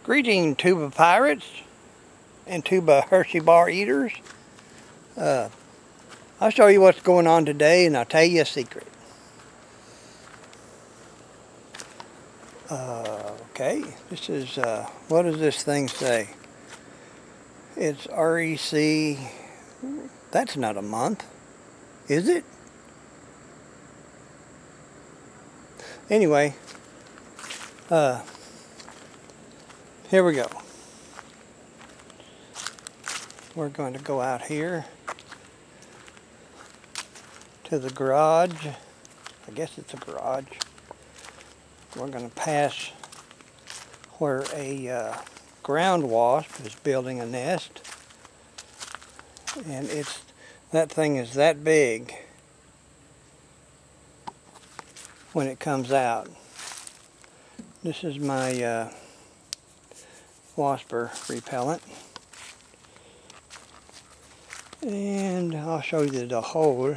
Greeting, Tuba Pirates and Tuba Hershey Bar Eaters. I'll show you what's going on today, and I'll tell you a secret. Okay, this is, what does this thing say? It's REC, that's not a month, is it? Anyway, here we go. We're going to go out here to the garage. I guess it's a garage. We're going to pass where a ground wasp is building a nest, and that thing is that big when it comes out. This is my wasper repellent, and I'll show you the hole.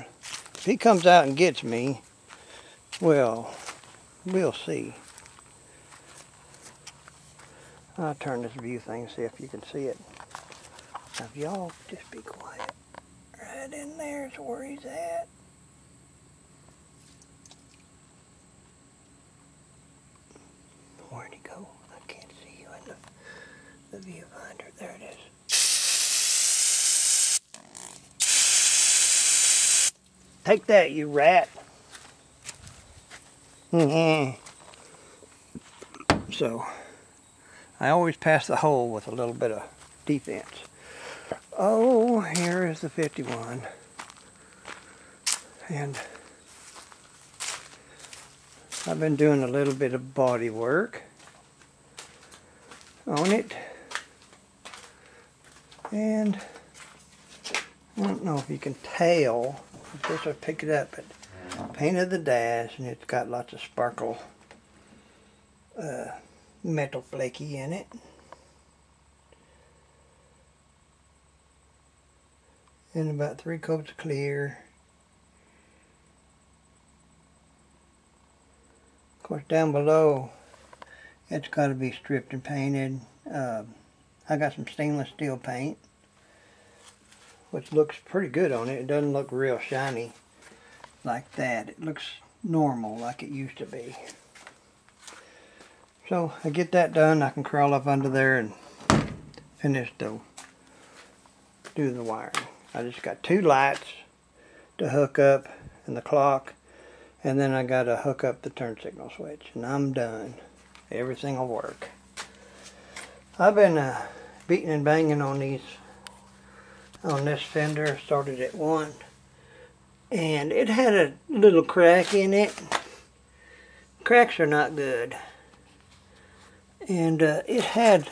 If he comes out and gets me, well, we'll see. I'll turn this view thing, see if you can see it. Now, if y'all just be quiet. Right in there is where he's at. Where'd he go? I can't see you in the viewfinder. There it is. Take that, you rat. So, I always pass the hole with a little bit of defense. Oh, here is the 51. And I've been doing a little bit of body work on it. And I don't know if you can tell. Of course I pick it up, but painted the dash, and it's got lots of sparkle metal flaky in it. And about 3 coats of clear. Of course, down below, it's got to be stripped and painted. I got some stainless steel paint, which looks pretty good on it. It doesn't look real shiny like that. It looks normal, like it used to be. So I get that done, I can crawl up under there and finish do the wiring. I just got 2 lights to hook up and the clock, and then I got to hook up the turn signal switch, and I'm done. Everything will work. I've been beating and banging on this fender. Started at 1, and it had a little crack in it. Cracks are not good. And it had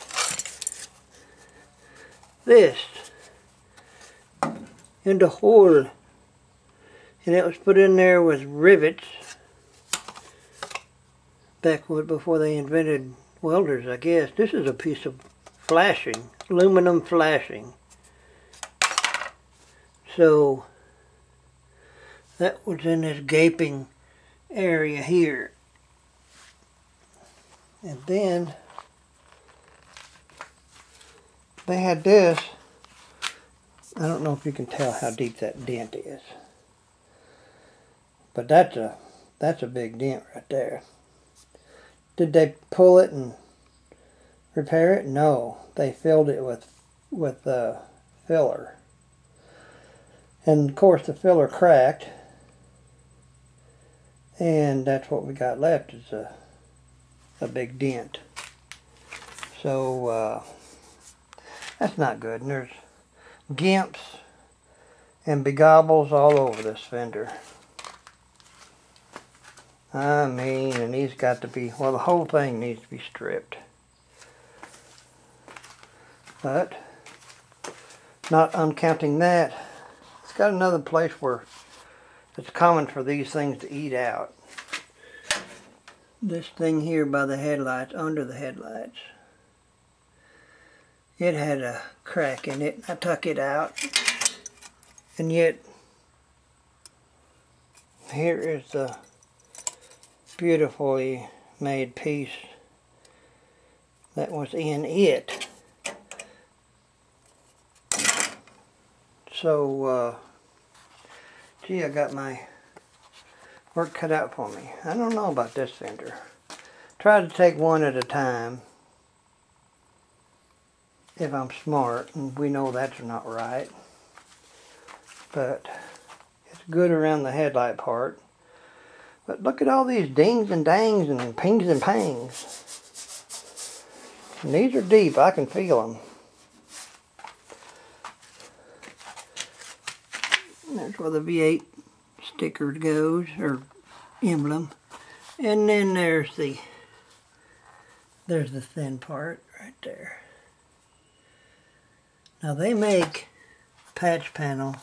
this in the hole, and it was put in there with rivets before they invented welders, I guess. This is a piece of flashing, aluminum flashing. So that was in this gaping area here. And then they had this. I don't know if you can tell how deep that dent is, but that's a big dent right there. Did they pull it and repair it? No, they filled it with filler, and of course the filler cracked, and that's what we got left is a big dent. So that's not good, and there's gimps and begobbles all over this fender. I mean, and these got to be, well, the whole thing needs to be stripped. But not uncounting that, it's got another place where it's common for these things to eat out. This thing here by the headlights, under the headlights, it had a crack in it. I took it out, and yet here is the beautifully made piece that was in it. So, gee, I got my work cut out for me. I don't know about this fender. Try to take one at a time if I'm smart, and we know that's not right. But it's good around the headlight part. But look at all these dings and dangs and pings and pangs. And these are deep, I can feel them. And there's where the V8 sticker goes, or emblem. And then there's the thin part right there. Now they make patch panel.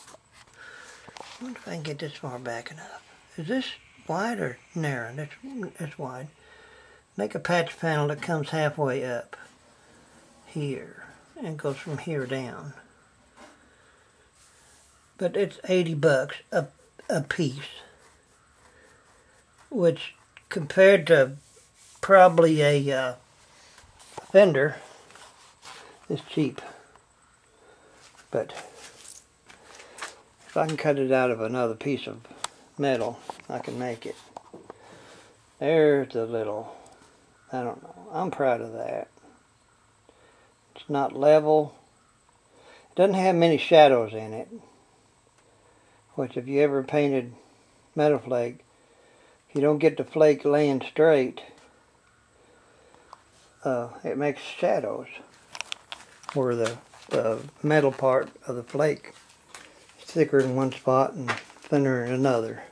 I wonder if I can get this far back enough. Is this wide or narrow? It's wide. Make a patch panel that comes halfway up here and goes from here down. But it's $80 a piece, which compared to probably a fender is cheap. But if I can cut it out of another piece of metal, I can make it. There's the little, I don't know, I'm proud of that. It's not level. It doesn't have many shadows in it, which if you ever painted metal flake, if you don't get the flake laying straight, it makes shadows where the metal part of the flake is thicker in one spot and thinner in another.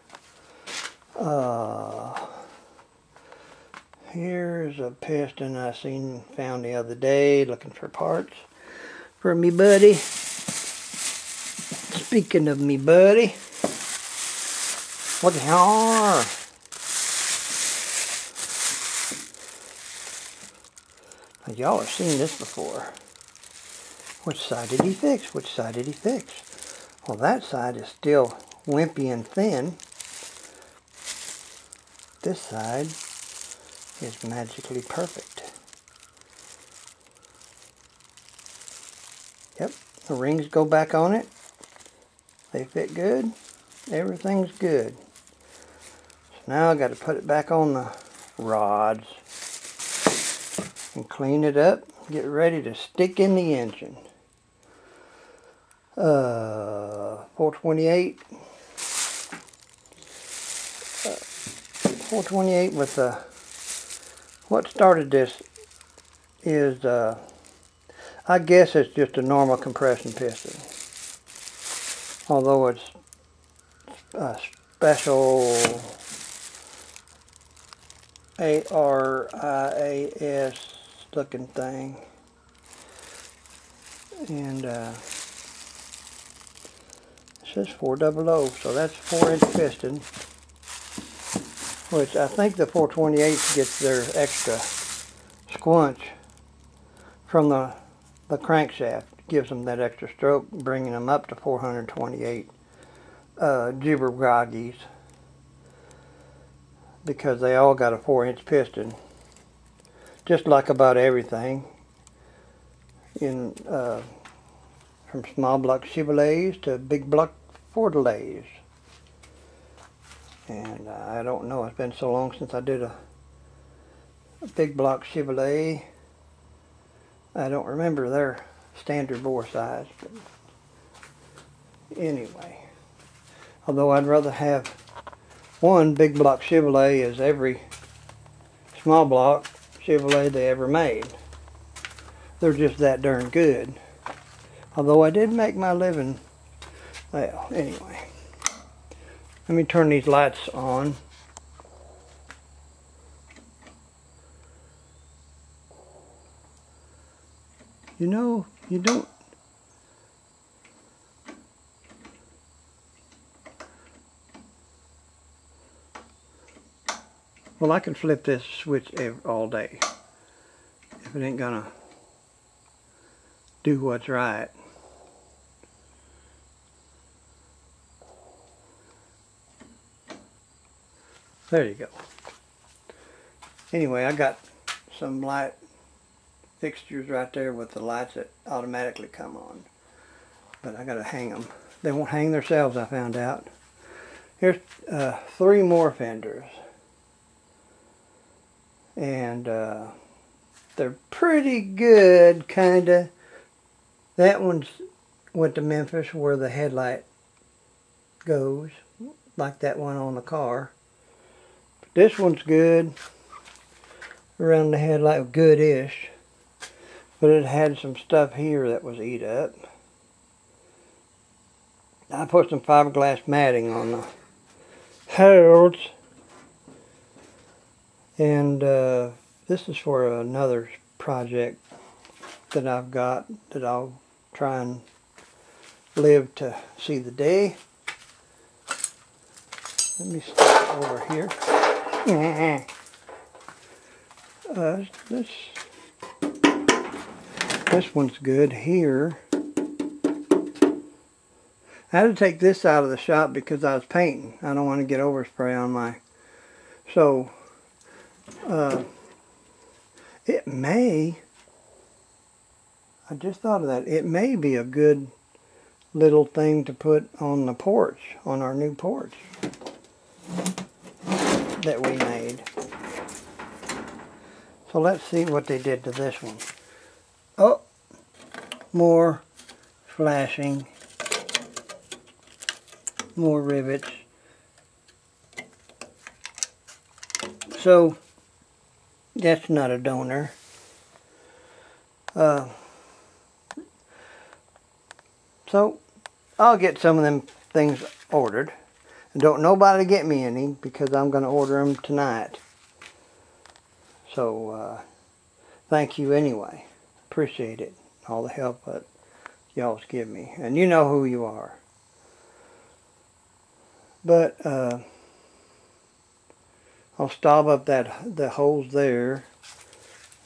Here's a piston I found the other day looking for parts for me buddy. Speaking of me buddy, what the hell? Now, y'all have seen this before. Which side did he fix? Which side did he fix? Well, that side is still wimpy and thin. This side is magically perfect. Yep, the rings go back on it. They fit good. Everything's good. So now I got to put it back on the rods and clean it up. Get ready to stick in the engine. 428. 428 with what started this is I guess it's just a normal compression piston, although it's a special ARIAS looking thing, and it says 400, so that's 4-inch piston, which I think the 428 gets their extra squunch from the crankshaft. Gives them that extra stroke, bringing them up to 428 jibber groggies, because they all got a 4-inch piston, just like about everything in from small block Chevrolets to big block Ford delays. And I don't know, it's been so long since I did a big block Chevrolet. I don't remember their standard bore size, but anyway, although I'd rather have one big block Chevrolet as every small block Chevrolet they ever made. They're just that darn good. Although I did make my living, well, anyway. Let me turn these lights on. You know, you don't... Well, I can flip this switch all day if it ain't gonna do what's right. There you go. Anyway, I got some light fixtures right there with the lights that automatically come on. But I gotta hang them. They won't hang themselves, I found out. Here's 3 more fenders. And they're pretty good, kinda. That one's went to Memphis where the headlight goes, like that one on the car. But this one's good around the headlight, good-ish. But it had some stuff here that was eat up. I put some fiberglass matting on the holes. And this is for another project that I've got that I'll try and live to see the day. Let me start over here. This one's good here. I had to take this out of the shop because I was painting. I don't want to get overspray on my... So, it may... I just thought of that. It may be a good little thing to put on the porch, on our new porch that we made. So let's see what they did to this one. Oh, more flashing, more rivets. So that's not a donor. So I'll get some of them things ordered. And don't nobody get me any because I'm going to order them tonight. So thank you anyway. Appreciate it. All the help that y'all's give me. And you know who you are. But I'll stop up the holes there.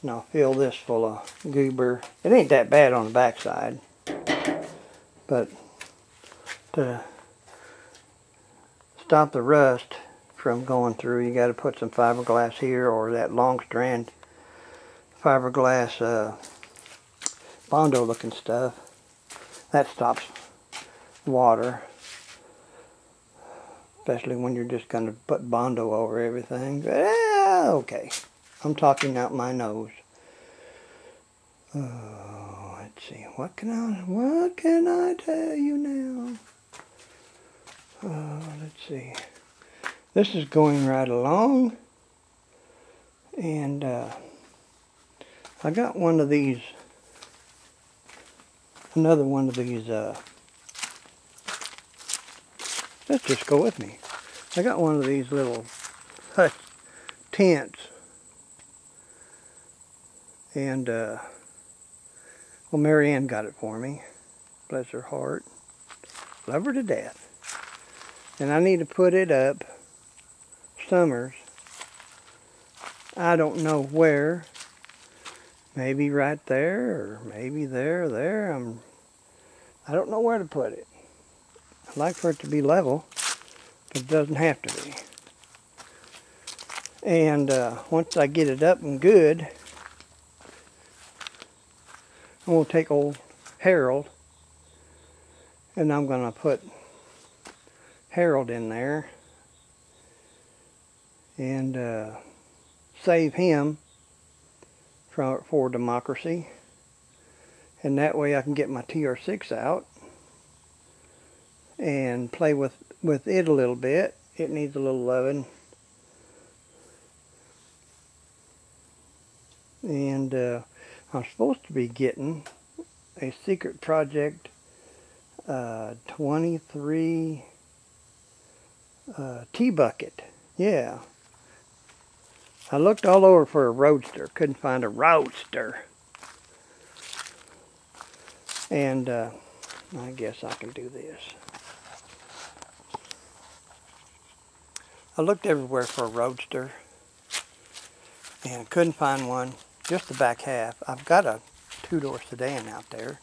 And I'll fill this full of goober. It ain't that bad on the backside. But to stop the rust from going through, you got to put some fiberglass here or that long strand fiberglass Bondo looking stuff. That stops water, especially when you're just going to put Bondo over everything. But, okay, I'm talking out my nose. Let's see, what can I tell you now? Let's see. This is going right along, and I got one of these, another one of these, let's just go with me. I got one of these little hut tents, and well, Mary Ann got it for me, bless her heart, love her to death. And I need to put it up summers. I don't know where. Maybe right there, or maybe there. I don't know where to put it. I'd like for it to be level, but it doesn't have to be. And once I get it up and good, I'm going to take old Harold, and I'm going to put Harold in there and save him for democracy, and that way I can get my TR6 out and play with it a little bit. It needs a little loving, and I'm supposed to be getting a Secret Project 23 T-bucket. Yeah. I looked all over for a roadster. Couldn't find a roadster. And I guess I can do this. I looked everywhere for a roadster and couldn't find one. Just the back half. I've got a 2-door sedan out there,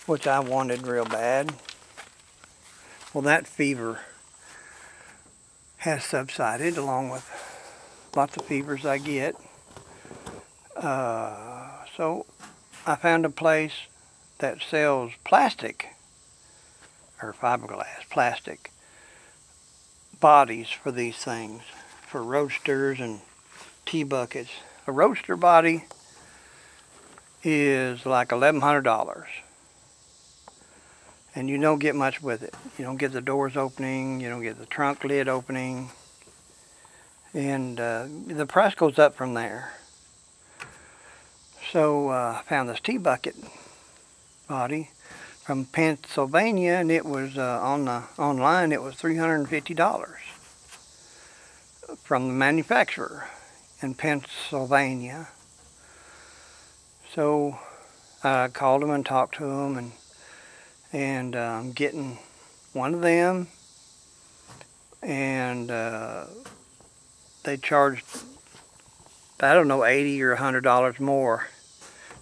which I wanted real bad. Well, that fever has subsided, along with lots of fevers I get. So I found a place that sells plastic, or fiberglass, plastic bodies for these things, for roasters and tea buckets. A roaster body is like $1,100, and you don't get much with it. You don't get the doors opening, you don't get the trunk lid opening, and the price goes up from there. So I found this tea bucket body from Pennsylvania, and it was online. It was $350 from the manufacturer in Pennsylvania. So I called them and talked to them, and I'm getting one of them, and they charged, I don't know, $80 or $100 more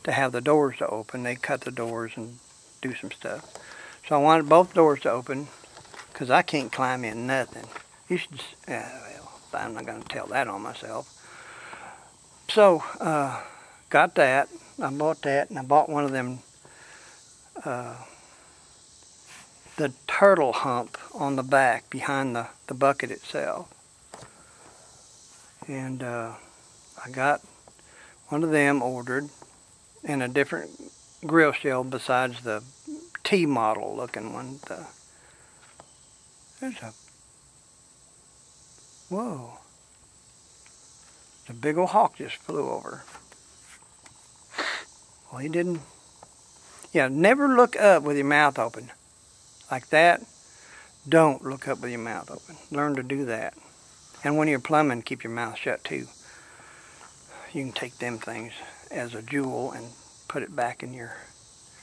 to have the doors to open. They cut the doors and do some stuff. So I wanted both doors to open because I can't climb in nothing. You should, well, I'm not going to tell that on myself. So got that. I bought that, and I bought one of them, the turtle hump on the back behind the bucket itself. And I got one of them ordered, and a different grill shell besides the T model looking one. There's a, whoa, the big old hawk just flew over. Well, he didn't. Yeah, never look up with your mouth open like that. Don't look up with your mouth open. Learn to do that. And when you're plumbing, keep your mouth shut too. You can take them things as a jewel and put it back in your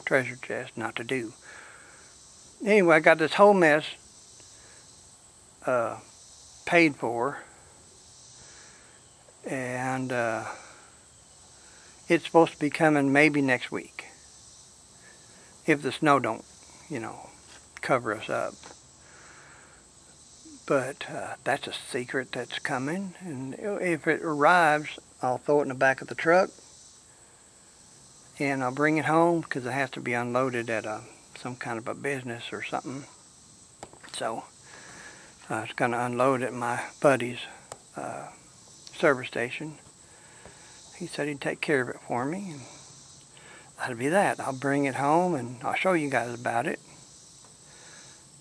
treasure chest. Not to do. Anyway, I got this whole mess paid for, and it's supposed to be coming maybe next week, if the snow don't, cover us up. But that's a secret that's coming, and if it arrives, I'll throw it in the back of the truck, and I'll bring it home because it has to be unloaded at some kind of a business or something. So I was going to unload at my buddy's service station. He said he'd take care of it for me, and that'll be that. I'll bring it home, and I'll show you guys about it,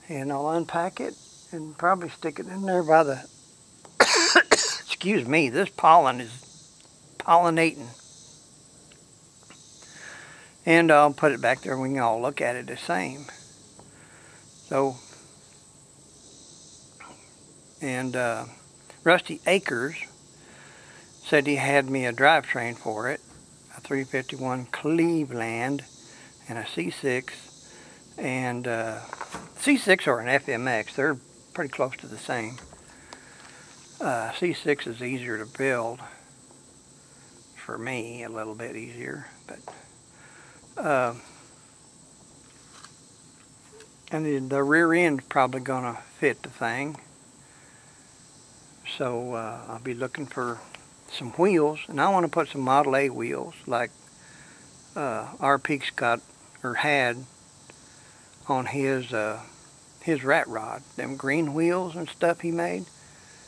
and I'll unpack it and probably stick it in there by the excuse me, this pollen is pollinating. And I'll put it back there. We can all look at it the same. So, and Rusty Acres said he had me a drivetrain for it, a 351 Cleveland and a C6, and C6 or an FMX. They're pretty close to the same. C6 is easier to build for me, a little bit easier, but and the rear end's probably gonna fit the thing. So I'll be looking for some wheels, and I want to put some Model A wheels like R-Peak's got or had on his rat rod, them green wheels and stuff he made.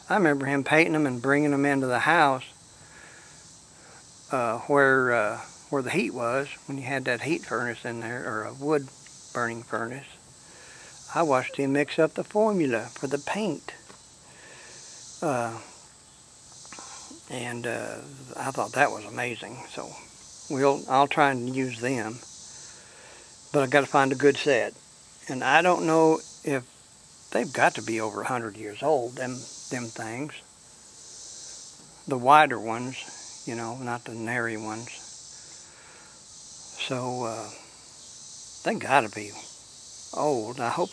I remember him painting them and bringing them into the house where the heat was, when you had that heat furnace in there, or a wood burning furnace. I watched him mix up the formula for the paint. And I thought that was amazing. So I'll try and use them. But I've got to find a good set. And I don't know if they've got to be over 100 years old, them things. The wider ones, not the nary ones. So they got to be old. I hope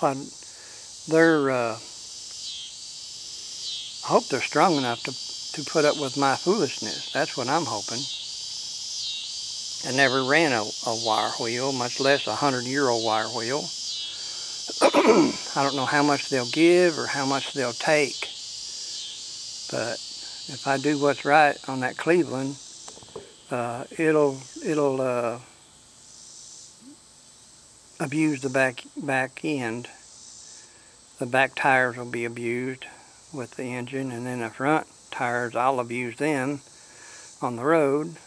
they're strong enough to put up with my foolishness. That's what I'm hoping. I never ran a wire wheel, much less a 100-year-old wire wheel. I don't know how much they'll give or how much they'll take. But if I do what's right on that Cleveland, it'll abuse the back end. The back tires will be abused with the engine, and then the front tires, I'll abuse them on the road.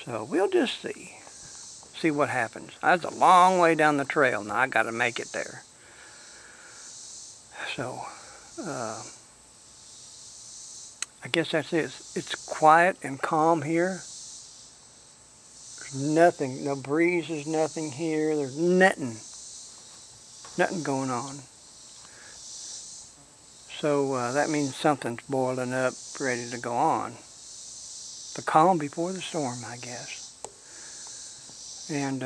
So we'll just see what happens. That's a long way down the trail. Now I got to make it there. So I guess that's it. It's quiet and calm here. There's nothing, no breezes, nothing here. There's nothing going on. So that means something's boiling up, ready to go on. The calm before the storm, I guess. And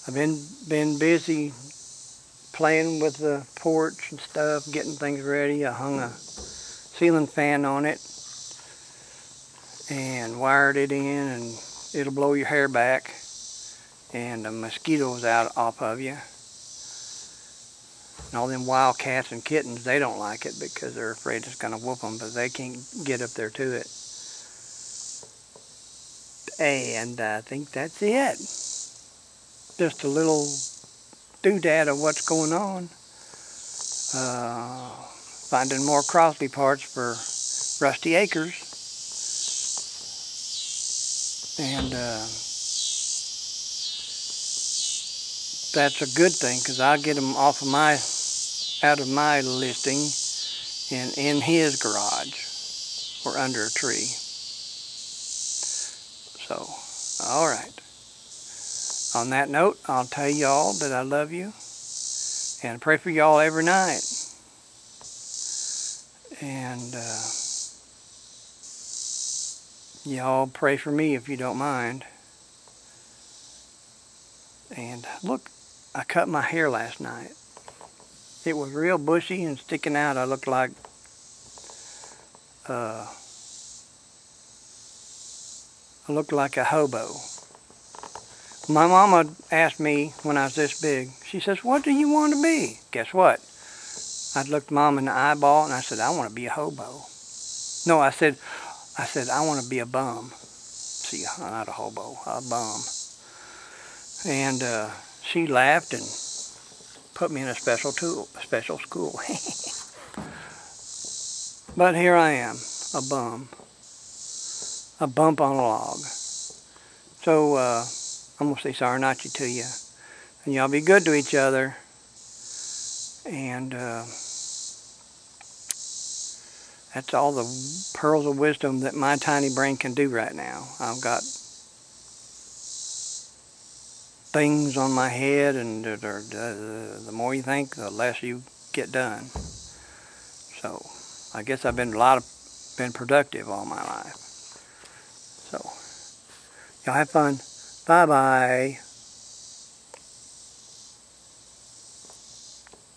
I've been busy playing with the porch and stuff, getting things ready. I hung a ceiling fan on it and wired it in, and it'll blow your hair back, and the mosquitoes out off of you. And all them wild cats and kittens, they don't like it because they're afraid it's going to whoop them, but they can't get up there to it. And I think that's it. Just a little doodad of what's going on. Finding more Crosby parts for Rusty Acres. And that's a good thing, because I'll get them out of my listing and in his garage or under a tree. So, all right. On that note, I'll tell y'all that I love you and pray for y'all every night. And y'all pray for me if you don't mind. And look, I cut my hair last night. It was real bushy and sticking out. I looked like a hobo. My mama asked me when I was this big, she says, "What do you want to be?" Guess what? I looked Mom in the eyeball and I said, "I want to be a hobo." No, I said, "I want to be a bum." See, not a hobo, a bum. And she laughed and put me in a special school. But here I am, a bum. A bump on a log. So I'm going to say sorry not you to you. And y'all be good to each other. And that's all the pearls of wisdom that my tiny brain can do right now. I've got things on my head, and the more you think, the less you get done. So I guess I've been productive all my life. So y'all have fun. Bye-bye.